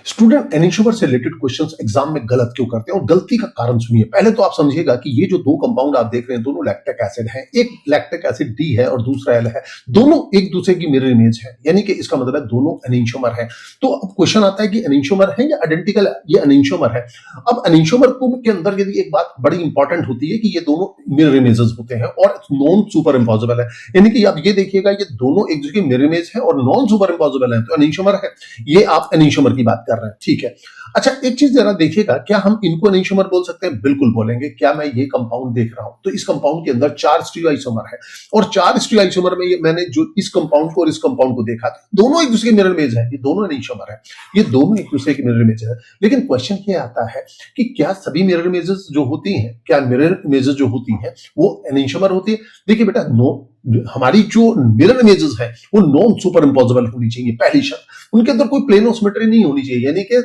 Student एनिशोमर से related questions exam में गलत क्यों करते हैं और गलती का कारण सुनिए। पहले तो आप समझिएगा कि ये जो दो कंपाउंड आप देख रहे हैं दोनों लैक्टिक एसिड हैं, एक लैक्टिक एसिड डी है और दूसरा एल है, दोनों एक दूसरे की मिरर इमेज है, यानी कि इसका मतलब है दोनों एनिशोमर है। तो अब क्वेश्चन आता है कि एनिशोमर है या आइडेंटिकल है? ये एनिशोमर है। अब एनिशोमर को के अंदर यदि एक बात बड़ी इंपॉर्टेंट होती है कि ये दोनों मिरर इमेजेस होते हैं और नॉन सुपर इम्पॉसिबल है, यानी कि आप ये देखिएगा ये दोनों एक दूसरे की मिरर इमेज है और नॉन सुपर इम्पॉसिबल है, तो एनिशोमर है। ये आप एनिशोमर की बात कर रहे हैं, ठीक है। अच्छा, एक चीज जरा देखिएगा, क्या हम इनको एनिशोमर बोल सकते हैं? बिल्कुल बोलेंगे। क्या मैं ये कंपाउंड देख रहा हूं तो इस कंपाउंड के अंदर 4 स्टीरियोआइसोमर है और 4 स्टीरियोआइसोमर में ये मैंने जो इस कंपाउंड को और इस कंपाउंड को देखा था, दोनों एक दूसरे के मिरर इमेज है, ये दोनों एनिशोमर है, ये दोनों एक दूसरे के मिरर इमेज है। लेकिन क्वेश्चन ये आता है कि क्या सभी मिरर इमेजेस जो होती हैं, क्या मिरर इमेजेस जो होती हैं वो एनिशोमर होती है? देखिए बेटा, नो, हमारी जो मिरर इमेजेस है वो नॉन सुपर इम्पॉसिबल होनी चाहिए, पहली शर्त। उनके अंदर कोई प्लेन ऑफ सिमेट्री नहीं होनी चाहिए, यानी कि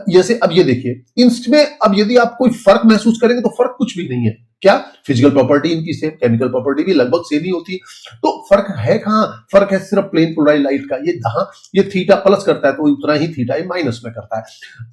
जैसे अब ये देखिए इसमें, अब यदि आप कोई फर्क महसूस करेंगे तो फर्क कुछ भी नहीं है। क्या फिजिकल प्रॉपर्टी इनकी सेम, केमिकल प्रॉपर्टी भी लगभग सेम ही होती है, तो फर्क है कहां? फर्क है सिर्फ प्लेन पोलराइज लाइट का। ये जहां ये थीटा प्लस करता है तो उतना ही थीटा ये माइनस में करता है।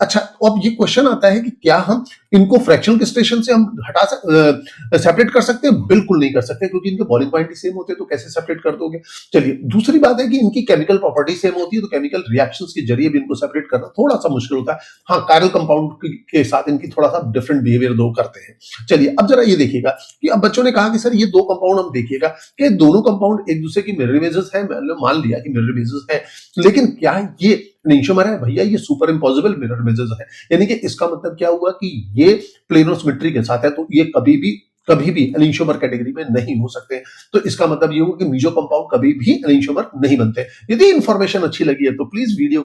अच्छा, तो अब ये क्वेश्चन आता है कि क्या हम इनको फ्रैक्शनल क्रिस्टेशन से हम हटा सेपरेट कर सकते हैं? बिल्कुल नहीं कर सकते, क्योंकि इनके बॉइलिंग पॉइंट ही सेम होते हैं, तो कैसे सेपरेट कर दोगे? चलिए, दूसरी बात है कि इनकी केमिकल प्रॉपर्टी सेम होती है, तो केमिकल रिएक्शंस के जरिए भी इनको सेपरेट करना थोड़ा सा मुश्किल होता है। हाँ, कायरल कंपाउंड के साथ इनकी थोड़ा सा डिफरेंट बिहेवियर दो करते हैं। चलिए, अब जरा ये देखिएगा कि अब बच्चों ने कहा कि सर ये दो कंपाउंड हम देखिएगा कि दोनों कंपाउंड एक दूसरे की मिरर इमेजेस है, मान लिया कि मिरर इमेजेस है, लेकिन क्या ये एनिशोमर है? भैया ये सुपर इम्पॉसिबल मिरर इमेजेस है, यानी कि इसका मतलब क्या हुआ कि ये प्लेनो सिमेट्री के साथ है, तो ये कभी भी एनिशोमर कैटेगरी में नहीं हो सकते। तो इसका मतलब ये हुआ कि मीजो कंपाउंड कभी भी एनिशोमर नहीं बनते। यदि इंफॉर्मेशन अच्छी लगी है तो प्लीज वीडियो